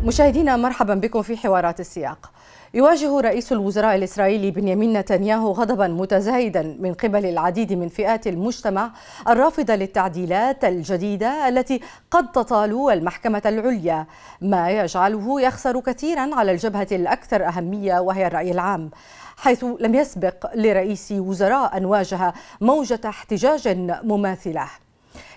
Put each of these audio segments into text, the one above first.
مشاهدينا مرحبا بكم في حوارات السياق. يواجه رئيس الوزراء الإسرائيلي بنيامين نتنياهو غضبا متزايدا من قبل العديد من فئات المجتمع الرافضة للتعديلات الجديدة التي قد تطال المحكمة العليا، ما يجعله يخسر كثيرا على الجبهة الأكثر أهمية وهي الرأي العام، حيث لم يسبق لرئيس وزراء أن واجه موجة احتجاج مماثلة.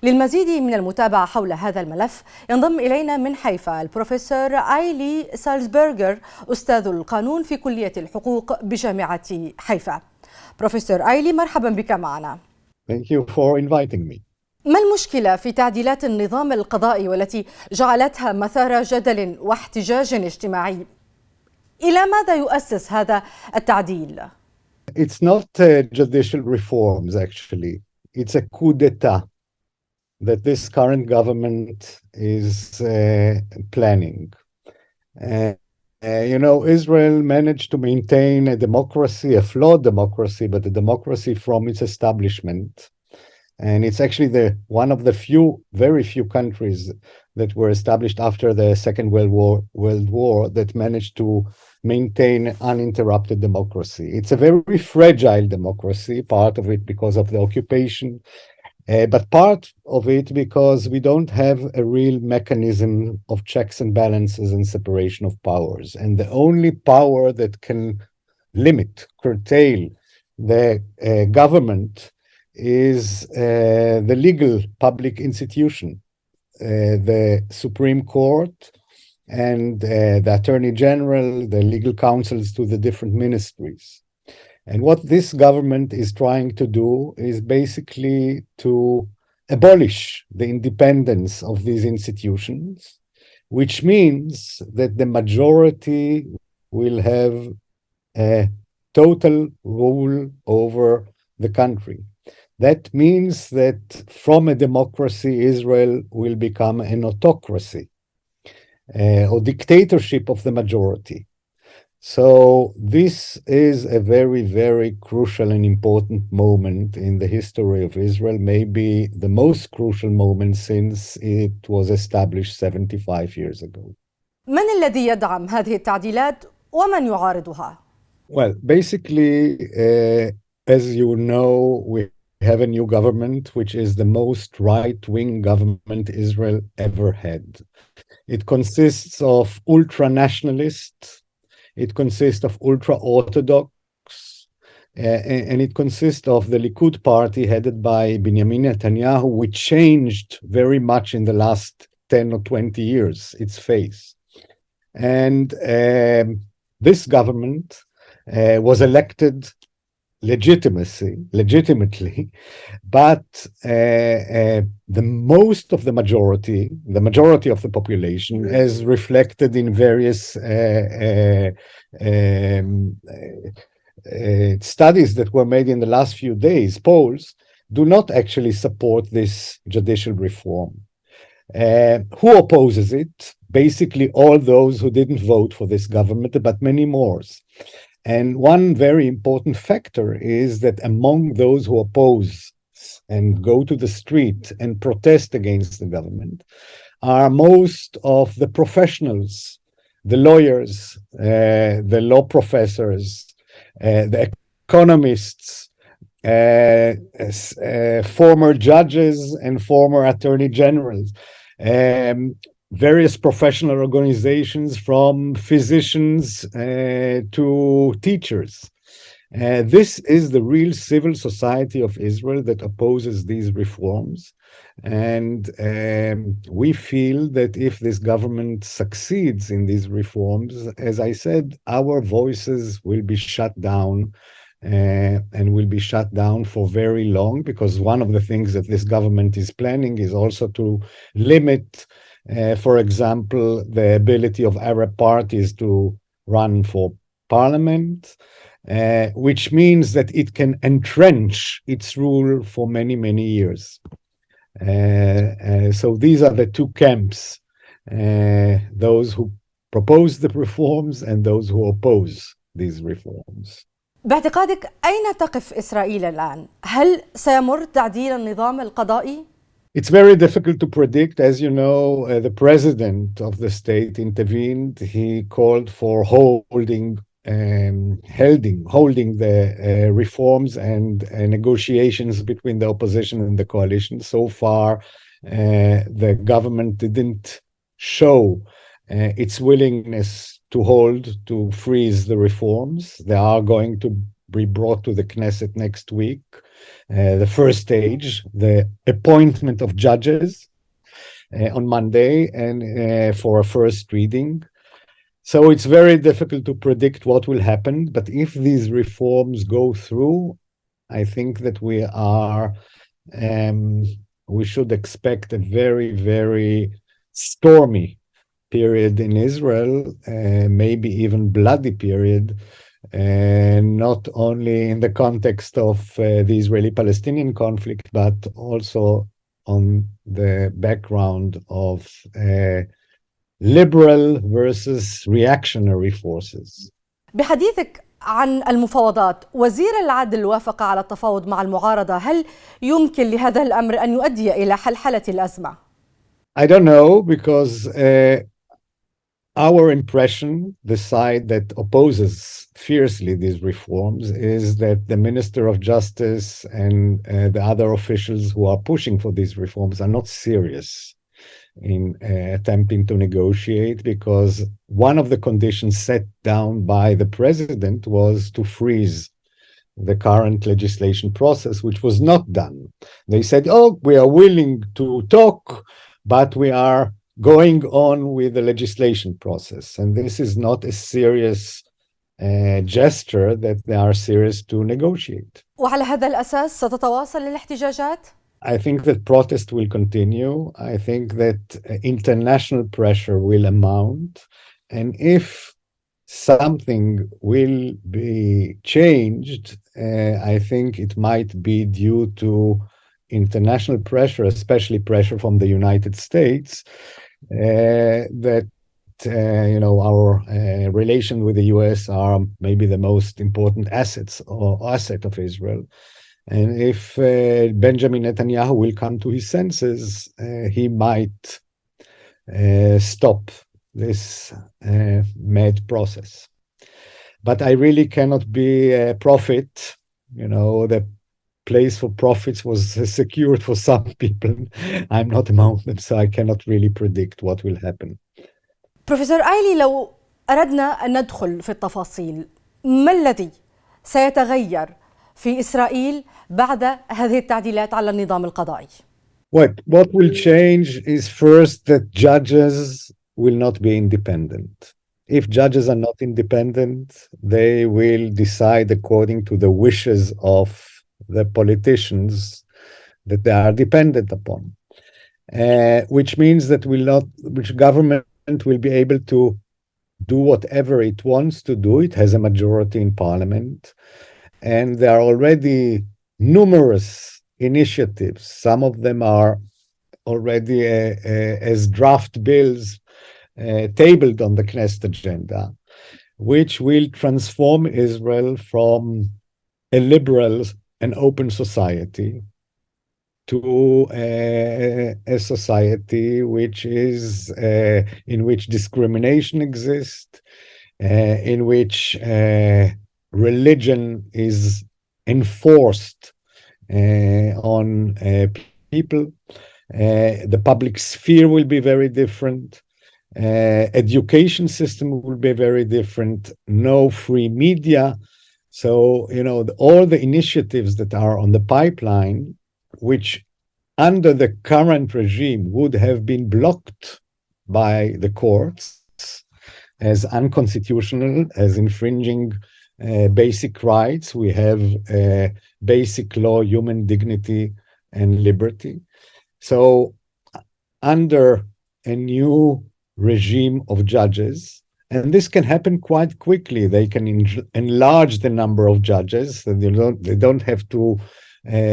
للمزيد من المتابعة حول هذا الملف ينضم إلينا من حيفا البروفيسور إيلي سالزبيرجر أستاذ القانون في كلية الحقوق بجامعة حيفا. بروفيسور إيلي، مرحبا بك معنا. Thank you for inviting me. ما المشكلة في تعديلات النظام القضائي والتي جعلتها مثار جدل واحتجاج اجتماعي؟ إلى ماذا يؤسس هذا التعديل؟ It's not judicial reforms actually. It's a coup d'etat that this current government is planning. Israel managed to maintain a democracy, a flawed democracy, but a democracy from its establishment. And it's actually one of the very few countries that were established after the Second World War that managed to maintain uninterrupted democracy. It's a very fragile democracy, part of it because of the occupation, but part of it because we don't have a real mechanism of checks and balances and separation of powers. And the only power that can limit, curtail the government is the legal public institution, the Supreme Court and the Attorney General, the legal counsels to the different ministries. And what this government is trying to do is basically to abolish the independence of these institutions, which means that the majority will have a total rule over the country. That means that from a democracy, Israel will become an autocracy or dictatorship of the majority. So this is a very, very crucial and important moment in the history of Israel, maybe the most crucial moment since it was established 75 years ago. من الذي يدعم هذه التعديلات ومن يعارضها؟ Well, basically, as you know, we have a new government, which is the most right-wing government Israel ever had. It consists of ultra-nationalists, it consists of ultra-Orthodox, and it consists of the Likud party headed by Benjamin Netanyahu, which changed very much in the last 10 or 20 years, its face. And this government was elected legitimately, but the majority of the population, as reflected in various studies that were made in the last few days, polls, do not actually support this judicial reform. Who opposes it? Basically all those who didn't vote for this government, but many more. And one very important factor is that among those who oppose and go to the street and protest against the government are most of the professionals, the lawyers, the law professors, the economists, former judges and former attorney generals, various professional organizations from physicians to teachers. This is the real civil society of Israel that opposes these reforms. And we feel that if this government succeeds in these reforms, as I said, our voices will be shut down and will be shut down for very long, because one of the things that this government is planning is also to limit for example, the ability of Arab parties to run for parliament, which means that it can entrench its rule for many, many years. So these are the two camps, those who propose the reforms and those who oppose these reforms. باعتقادك أين تقف إسرائيل الآن؟ هل سيمر تعديل النظام القضائي؟ It's very difficult to predict. As you know, the president of the state intervened. He called for holding the reforms and negotiations between the opposition and the coalition. So far, the government didn't show its willingness to freeze the reforms. They are going to be brought to the Knesset next week. The first stage, the appointment of judges on Monday and for a first reading. So it's very difficult to predict what will happen. But if these reforms go through, I think that we should expect a very, very stormy period in Israel, maybe even bloody period, not only in the context of the Israeli-Palestinian conflict, but also on the background of liberal versus reactionary forces. بحديثك عن المفاوضات، وزير العدل وافق على التفاوض مع المعارضة. هل يمكن لهذا الأمر أن يؤدي إلى حلحلة الأزمة؟ I don't know, because our impression, the side that opposes fiercely these reforms, is that the Minister of Justice and the other officials who are pushing for these reforms are not serious in attempting to negotiate, because one of the conditions set down by the president was to freeze the current legislation process, which was not done. They said, oh, we are willing to talk, but we are going on with the legislation process. And this is not a serious gesture that they are serious to negotiate. وعلى هذا الأساس ستتواصل الاحتجاجات؟ I think that protest will continue. I think that international pressure will amount. And if something will be changed, I think it might be due to international pressure, especially pressure from the United States, that our relation with the US are maybe the most important asset of Israel. And if Benjamin Netanyahu will come to his senses, he might stop this mad process. But I really cannot be a prophet. The place for prophets was secured for some people. I'm not among them, so I cannot really predict what will happen. بروفيسور إيلي، لو أردنا أن ندخل في التفاصيل، ما الذي سيتغير في إسرائيل بعد هذه التعديلات على النظام القضائي؟ What will change is first that judges will not be independent. If judges are not independent, they will decide according to the wishes of the politicians that they are dependent upon, which means that which government will be able to do whatever it wants to do. It has a majority in parliament, and there are already numerous initiatives. Some of them are already as draft bills tabled on the Knesset agenda, which will transform Israel from a liberal and open society to a society which is in which discrimination exists, in which religion is enforced on people. The public sphere will be very different. Education system will be very different. No free media. So, all the initiatives that are on the pipeline, which under the current regime would have been blocked by the courts as unconstitutional, as infringing basic rights. We have basic law, human dignity and liberty. So under a new regime of judges, and this can happen quite quickly, they can enlarge the number of judges. So they don't have to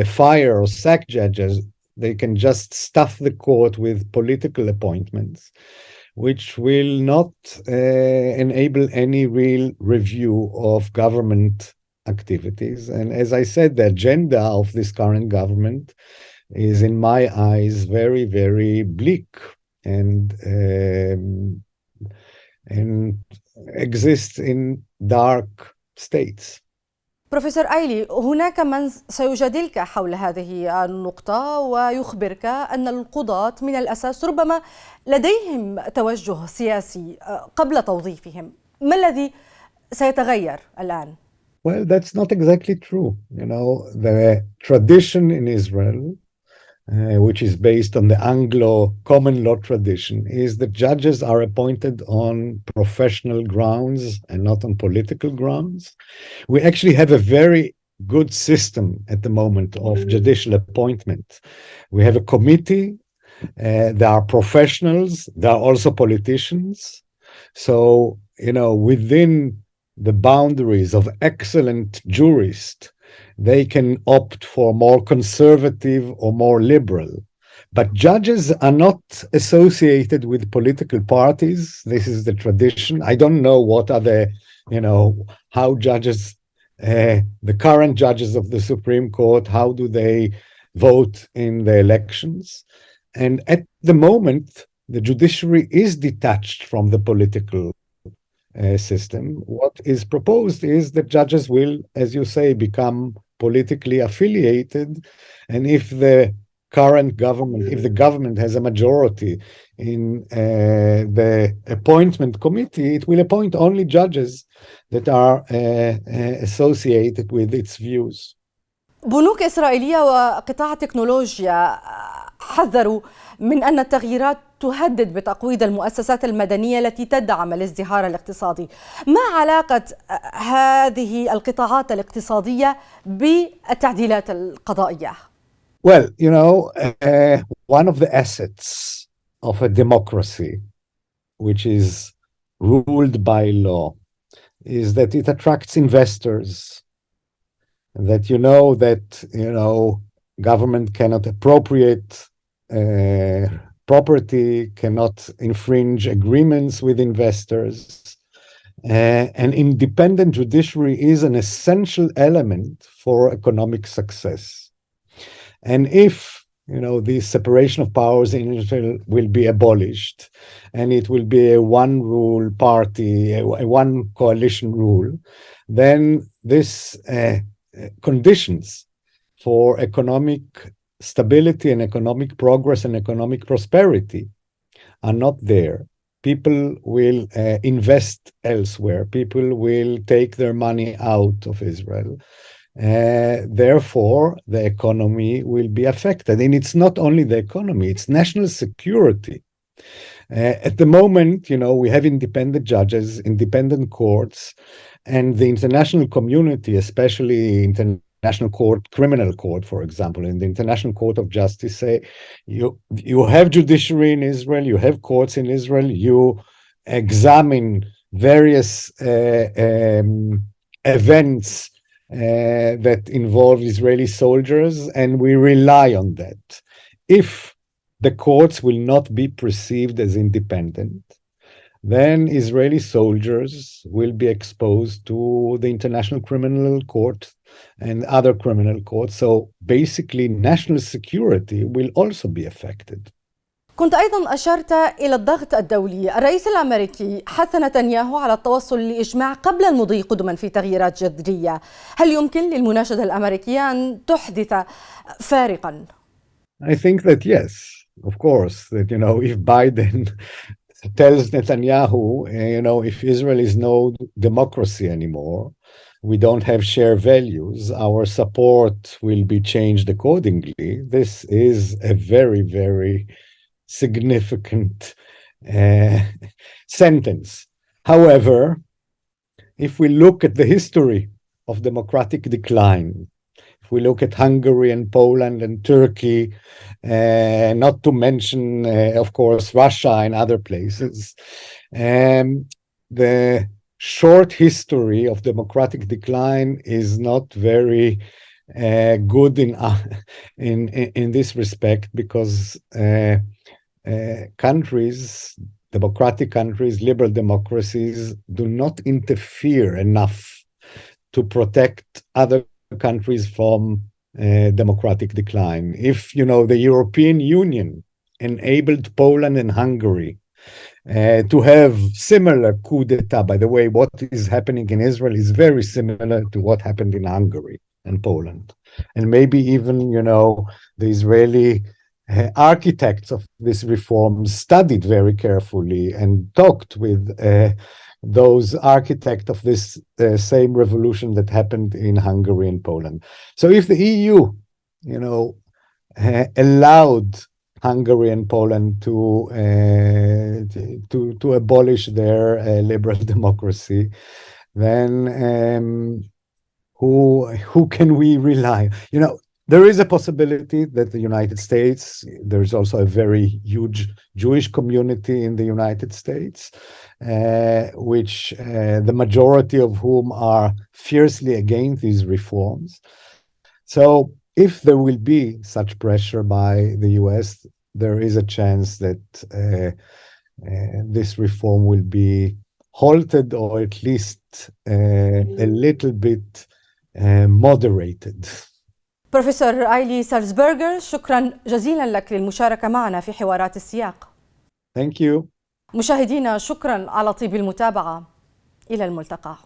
fire or sack judges. They can just stuff the court with political appointments, which will not enable any real review of government activities. And as I said, the agenda of this current government is, in my eyes, very, very bleak and exists in dark states. بروفيسور إيلي، هناك من سيجادلك حول هذه النقطة ويخبرك أن القضاة من الأساس ربما لديهم توجه سياسي قبل توظيفهم. ما الذي سيتغير الآن؟ Well, that's not exactly true. You know, the tradition in Israel, which is based on the Anglo common law tradition, is that judges are appointed on professional grounds and not on political grounds. We actually have a very good system at the moment of judicial appointment. We have a committee, there are professionals, there are also politicians. So, you know, within the boundaries of excellent jurists, they can opt for more conservative or more liberal. But judges are not associated with political parties. This is the tradition. I don't know what are the, you know, how judges, the current judges of the Supreme Court, how do they vote in the elections? And at the moment, the judiciary is detached from the political system. What is proposed is that judges will, as you say, become politically affiliated, and if the current government, if the government has a majority in the appointment committee, it will appoint only judges that are associated with its views. بنوك إسرائيلية وقطاع التكنولوجيا حذروا من أن التغييرات تهدد بتقويض المؤسسات المدنية التي تدعم الازدهار الاقتصادي. ما علاقة هذه القطاعات الاقتصادية بالتعديلات القضائية؟ Well, you know, one of the assets of a democracy, which is ruled by law, is that it attracts investors. That government cannot appropriate property, cannot infringe agreements with investors. An independent judiciary is an essential element for economic success. And if, the separation of powers in Israel will be abolished, and it will be a one rule party, a one coalition rule, then this conditions for economic stability and economic progress and economic prosperity are not there. People will invest elsewhere. People will take their money out of Israel. Therefore, the economy will be affected. And it's not only the economy, it's national security. At the moment, we have independent judges, independent courts, and the international community, especially International Court, Criminal Court, for example, in the International Court of Justice, say you have judiciary in Israel, you have courts in Israel, you examine various events that involve Israeli soldiers, and we rely on that. If the courts will not be perceived as independent, then Israeli soldiers will be exposed to the International Criminal Court and other criminal courts. So basically, national security will also be affected. كنت أيضا أشرت إلى الضغط الدولي. الرئيس الأمريكي حث نتنياهو على التوصل لإجماع قبل المضي قدما في تغييرات جذرية. هل يمكن للمناشدة الأمريكية أن تحدث فارقا؟ I think that yes, of course, that if Biden tells Netanyahu, if Israel is no democracy anymore, we don't have shared values, our support will be changed accordingly. This is a very, very significant sentence. However, if we look at the history of democratic decline, if we look at Hungary and Poland and Turkey, not to mention, of course, Russia and other places, the short history of democratic decline is not very good in this respect, because countries, democratic countries, liberal democracies, do not interfere enough to protect other countries from democratic decline. If, the European Union enabled Poland and Hungary to have similar coup d'etat. By the way, what is happening in Israel is very similar to what happened in Hungary and Poland. And maybe even, the Israeli architects of this reform studied very carefully and talked with those architects of this same revolution that happened in Hungary and Poland. So if the EU, allowed Hungary and Poland to abolish their liberal democracy, then who can we rely? There is a possibility that the United States, there is also a very huge Jewish community in the United States, which the majority of whom are fiercely against these reforms. So if there will be such pressure by the US, there is a chance that this reform will be halted or at least a little bit moderated. بروفيسور إيلي سالزبيرجر، شكرا جزيلا لك للمشاركة معنا في حوارات السياق. Thank you. مشاهدينا، شكرا على طيب المتابعة. إلى الملتقى.